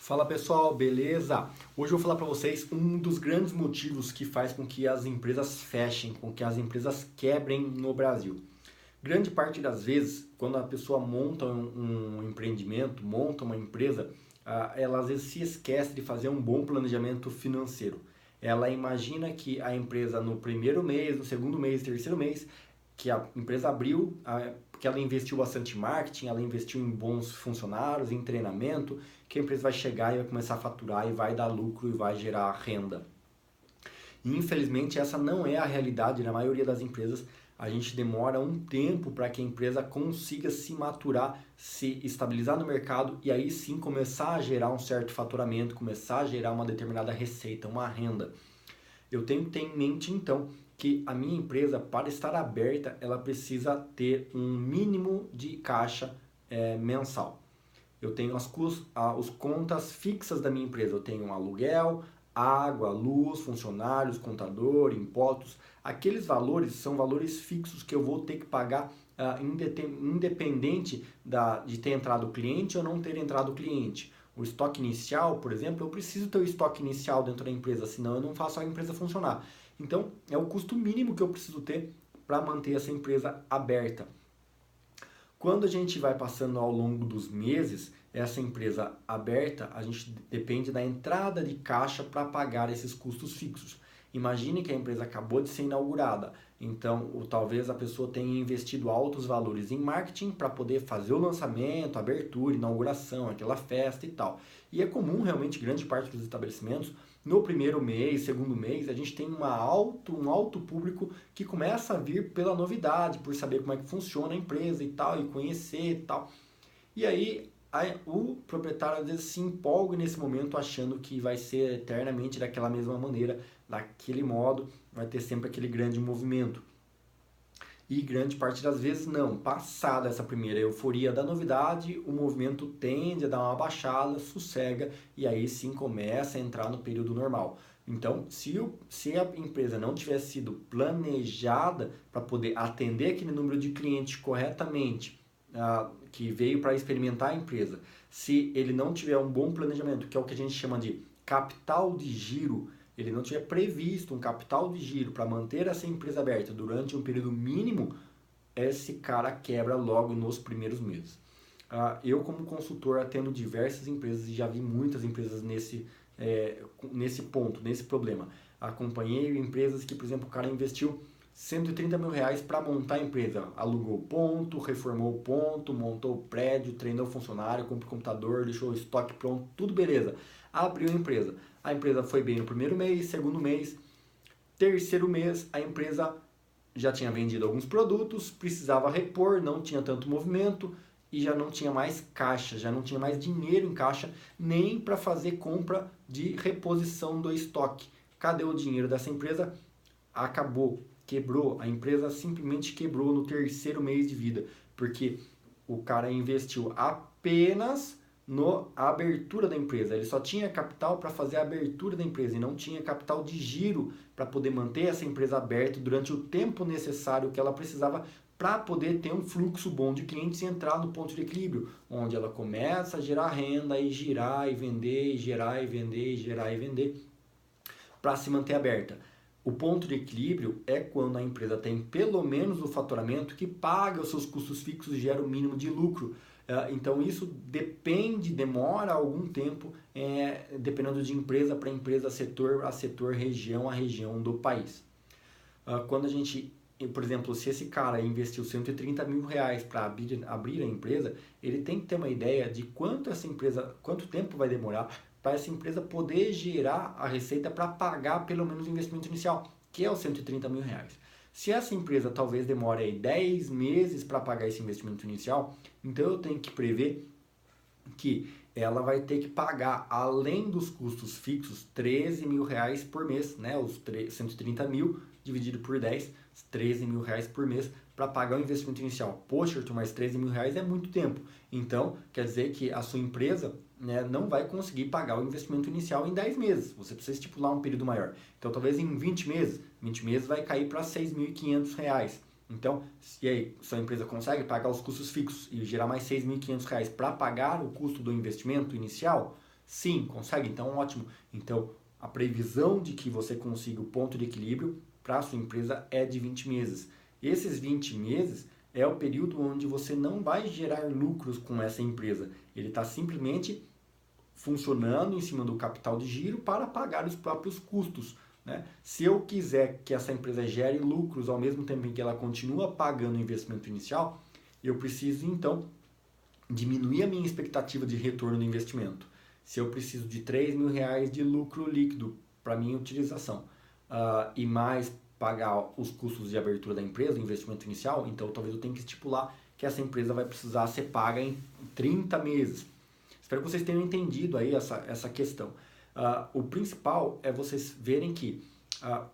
Fala pessoal, beleza? Hoje eu vou falar para vocês um dos grandes motivos que faz com que as empresas fechem, com que as empresas quebrem no Brasil. Grande parte das vezes, quando a pessoa monta um empreendimento, monta uma empresa, ela às vezes se esquece de fazer um bom planejamento financeiro. Ela imagina que a empresa no primeiro mês, no segundo mês, terceiro mês, que a empresa abriu, que ela investiu bastante em marketing, ela investiu em bons funcionários, em treinamento, que a empresa vai chegar e vai começar a faturar e vai dar lucro e vai gerar renda. E infelizmente essa não é a realidade na maioria das empresas. A gente demora um tempo para que a empresa consiga se maturar, se estabilizar no mercado e aí sim começar a gerar um certo faturamento, começar a gerar uma determinada receita, uma renda. Eu tenho que ter em mente então que a minha empresa, para estar aberta, ela precisa ter um mínimo de caixa mensal. Eu tenho as contas fixas da minha empresa. Eu tenho aluguel, água, luz, funcionários, contador, impostos. Aqueles valores são valores fixos que eu vou ter que pagar independente de ter entrado cliente ou não ter entrado cliente. O estoque inicial, por exemplo, eu preciso ter o estoque inicial dentro da empresa, senão eu não faço a empresa funcionar. Então, é o custo mínimo que eu preciso ter para manter essa empresa aberta. Quando a gente vai passando ao longo dos meses, essa empresa aberta, a gente depende da entrada de caixa para pagar esses custos fixos. Imagine que a empresa acabou de ser inaugurada, então talvez a pessoa tenha investido altos valores em marketing para poder fazer o lançamento, abertura, inauguração, aquela festa e tal. E é comum realmente grande parte dos estabelecimentos, no primeiro mês, segundo mês, a gente tem um alto público que começa a vir pela novidade, por saber como é que funciona a empresa e tal, e conhecer e tal. E aí o proprietário às vezes se empolga nesse momento achando que vai ser eternamente daquela mesma maneira, daquele modo, vai ter sempre aquele grande movimento. E grande parte das vezes não. Passada essa primeira euforia da novidade, o movimento tende a dar uma baixada, sossega e aí sim começa a entrar no período normal. Então, se a empresa não tivesse sido planejada para poder atender aquele número de clientes corretamente, que veio para experimentar a empresa, se ele não tiver um bom planejamento, que é o que a gente chama de capital de giro, ele não tiver previsto um capital de giro para manter essa empresa aberta durante um período mínimo, esse cara quebra logo nos primeiros meses. Eu, como consultor, atendo diversas empresas e já vi muitas empresas nesse ponto, nesse problema. Acompanhei empresas que, por exemplo, o cara investiu 130 mil reais para montar a empresa. Alugou o ponto, reformou o ponto, montou o prédio, treinou o funcionário, comprou o computador, deixou o estoque pronto, tudo beleza. Abriu a empresa. A empresa foi bem no primeiro mês, segundo mês, terceiro mês, a empresa já tinha vendido alguns produtos, precisava repor, não tinha tanto movimento e já não tinha mais caixa, já não tinha mais dinheiro em caixa, nem para fazer compra de reposição do estoque. Cadê o dinheiro dessa empresa? Acabou, quebrou, a empresa simplesmente quebrou no terceiro mês de vida, porque o cara investiu apenas na abertura da empresa. Ele só tinha capital para fazer a abertura da empresa e não tinha capital de giro para poder manter essa empresa aberta durante o tempo necessário que ela precisava para poder ter um fluxo bom de clientes e entrar no ponto de equilíbrio, onde ela começa a gerar renda e girar e vender, e gerar e vender, e gerar e vender, para se manter aberta. O ponto de equilíbrio é quando a empresa tem pelo menos o faturamento que paga os seus custos fixos e gera o mínimo de lucro. Então isso demora algum tempo, dependendo de empresa para empresa, setor a setor, região a região do país. Quando a gente, por exemplo, se esse cara investiu 130 mil reais para abrir a empresa, ele tem que ter uma ideia de quanto tempo vai demorar para essa empresa poder gerar a receita para pagar pelo menos o investimento inicial, que é os 130 mil reais. Se essa empresa talvez demore aí 10 meses para pagar esse investimento inicial, então eu tenho que prever que ela vai ter que pagar, além dos custos fixos, 13 mil reais por mês, né? Os 130 mil dividido por 10, 13 mil reais por mês para pagar o investimento inicial. Poxa, Arthur, mas 13 mil reais é muito tempo. Então, quer dizer que a sua empresa, né, não vai conseguir pagar o investimento inicial em 10 meses. Você precisa estipular um período maior. Então, talvez em 20 meses vai cair para 6.500 reais. Então, e aí, sua empresa consegue pagar os custos fixos e gerar mais 6.500 reais para pagar o custo do investimento inicial? Sim, consegue? Então, ótimo. Então, a previsão de que você consiga o ponto de equilíbrio para a sua empresa é de 20 meses. Esses 20 meses é o período onde você não vai gerar lucros com essa empresa. Ele está simplesmente funcionando em cima do capital de giro para pagar os próprios custos. Né? Se eu quiser que essa empresa gere lucros ao mesmo tempo em que ela continua pagando o investimento inicial, eu preciso então diminuir a minha expectativa de retorno do investimento. Se eu preciso de R$ 3.000 de lucro líquido para minha utilização e mais pagar os custos de abertura da empresa, o investimento inicial, então talvez eu tenha que estipular que essa empresa vai precisar ser paga em 30 meses. Espero que vocês tenham entendido aí essa questão. O principal é vocês verem que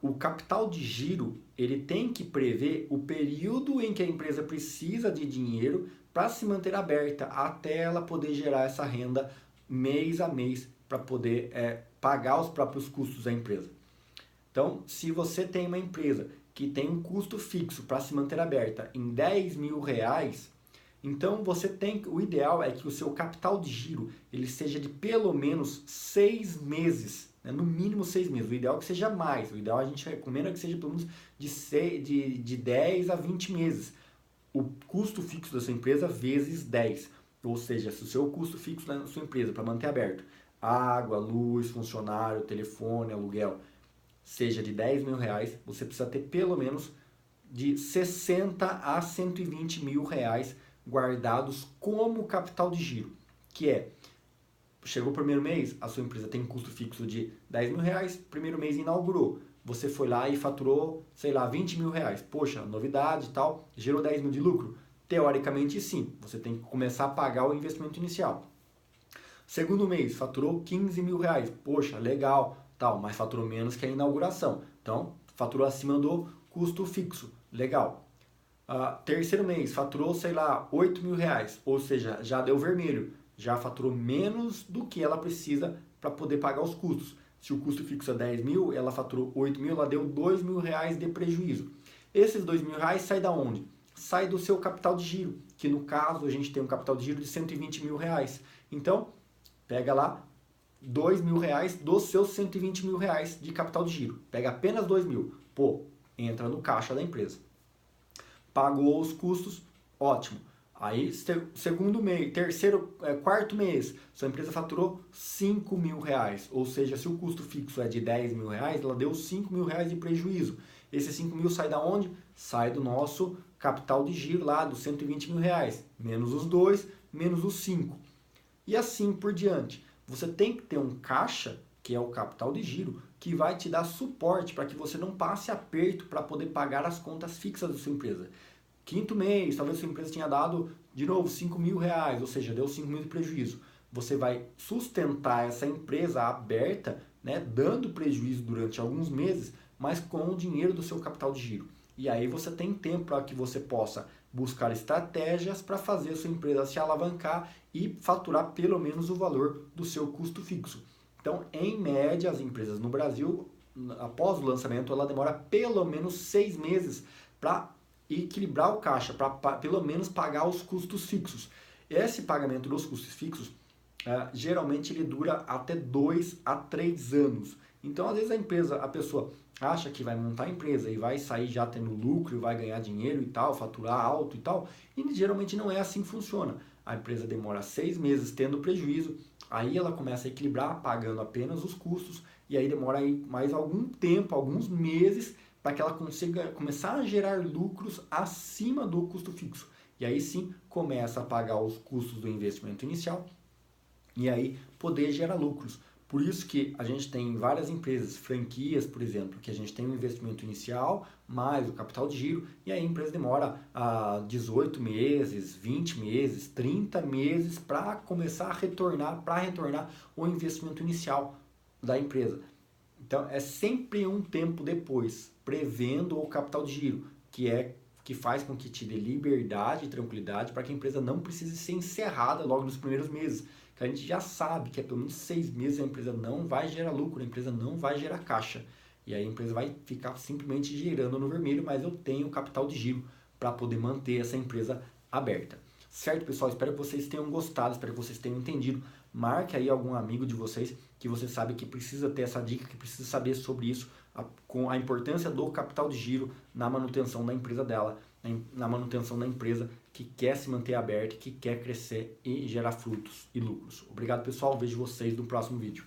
o capital de giro ele tem que prever o período em que a empresa precisa de dinheiro para se manter aberta até ela poder gerar essa renda mês a mês para poder pagar os próprios custos da empresa. Então, se você tem uma empresa que tem um custo fixo para se manter aberta em R$ 10.000, então você tem, o ideal é que o seu capital de giro ele seja de pelo menos 6 meses, né? No mínimo 6 meses. O ideal é que seja mais, o ideal a gente recomenda que seja pelo menos de 10 a 20 meses. O custo fixo da sua empresa vezes 10. Ou seja, se o seu custo fixo da sua empresa para manter aberto, água, luz, funcionário, telefone, aluguel, seja de R$ 10.000, você precisa ter pelo menos de 60 a 120 mil reais guardados como capital de giro, que chegou o primeiro mês, a sua empresa tem um custo fixo de R$ 10.000, primeiro mês inaugurou, você foi lá e faturou, sei lá, R$ 20.000, poxa, novidade e tal, gerou 10 mil de lucro? Teoricamente sim, você tem que começar a pagar o investimento inicial. Segundo mês, faturou R$ 15.000, poxa, legal, tal, mas faturou menos que a inauguração, então faturou acima do custo fixo, legal. Terceiro mês, faturou, sei lá, R$ 8.000, ou seja, já deu vermelho, já faturou menos do que ela precisa para poder pagar os custos. Se o custo fixo é 10 mil, ela faturou 8 mil, ela deu R$ 2.000 de prejuízo. Esses R$ 2.000 sai da onde? Sai do seu capital de giro, que no caso a gente tem um capital de giro de R$ 120.000. Então, pega lá R$ 2.000 dos seus R$ 120.000 de capital de giro. Pega apenas 2 mil. Pô, entra no caixa da empresa. Pagou os custos, ótimo. Aí, segundo mês, quarto mês, sua empresa faturou R$ 5.000. Ou seja, se o custo fixo é de R$ 10.000, ela deu R$ 5.000 de prejuízo. Esse 5 mil sai da onde? Sai do nosso capital de giro lá, dos R$ 120.000. Menos os 2, menos os 5. E assim por diante. Você tem que ter um caixa, que é o capital de giro, que vai te dar suporte para que você não passe aperto para poder pagar as contas fixas da sua empresa. Quinto mês, talvez sua empresa tenha dado, de novo, R$ 5.000, ou seja, deu 5 mil de prejuízo. Você vai sustentar essa empresa aberta, né, dando prejuízo durante alguns meses, mas com o dinheiro do seu capital de giro. E aí você tem tempo para que você possa buscar estratégias para fazer a sua empresa se alavancar e faturar pelo menos o valor do seu custo fixo. Então, em média, as empresas no Brasil, após o lançamento, ela demora pelo menos 6 meses para equilibrar o caixa, para pelo menos pagar os custos fixos. Esse pagamento dos custos fixos, geralmente ele dura até 2 a 3 anos. Então, às vezes a pessoa acha que vai montar a empresa e vai sair já tendo lucro, vai ganhar dinheiro e tal, faturar alto e tal, e geralmente não é assim que funciona. A empresa demora 6 meses tendo prejuízo, aí ela começa a equilibrar, pagando apenas os custos, e aí demora aí mais algum tempo, alguns meses, para que ela consiga começar a gerar lucros acima do custo fixo. E aí sim começa a pagar os custos do investimento inicial e aí poder gerar lucros. Por isso que a gente tem várias empresas, franquias, por exemplo, que a gente tem um investimento inicial, mais o capital de giro, e aí a empresa demora 18 meses, 20 meses, 30 meses para começar a retornar o investimento inicial da empresa. Então, é sempre um tempo depois, prevendo o capital de giro, que faz com que te dê liberdade e tranquilidade para que a empresa não precise ser encerrada logo nos primeiros meses. Que a gente já sabe que é pelo menos 6 meses a empresa não vai gerar lucro, a empresa não vai gerar caixa. E aí a empresa vai ficar simplesmente girando no vermelho, mas eu tenho capital de giro para poder manter essa empresa aberta. Certo, pessoal? Espero que vocês tenham gostado, espero que vocês tenham entendido. marque aí algum amigo de vocês que você sabe que precisa ter essa dica, que precisa saber sobre isso, com a importância do capital de giro na manutenção da empresa dela, na manutenção da empresa que quer se manter aberta, que quer crescer e gerar frutos e lucros. Obrigado, pessoal. Vejo vocês no próximo vídeo.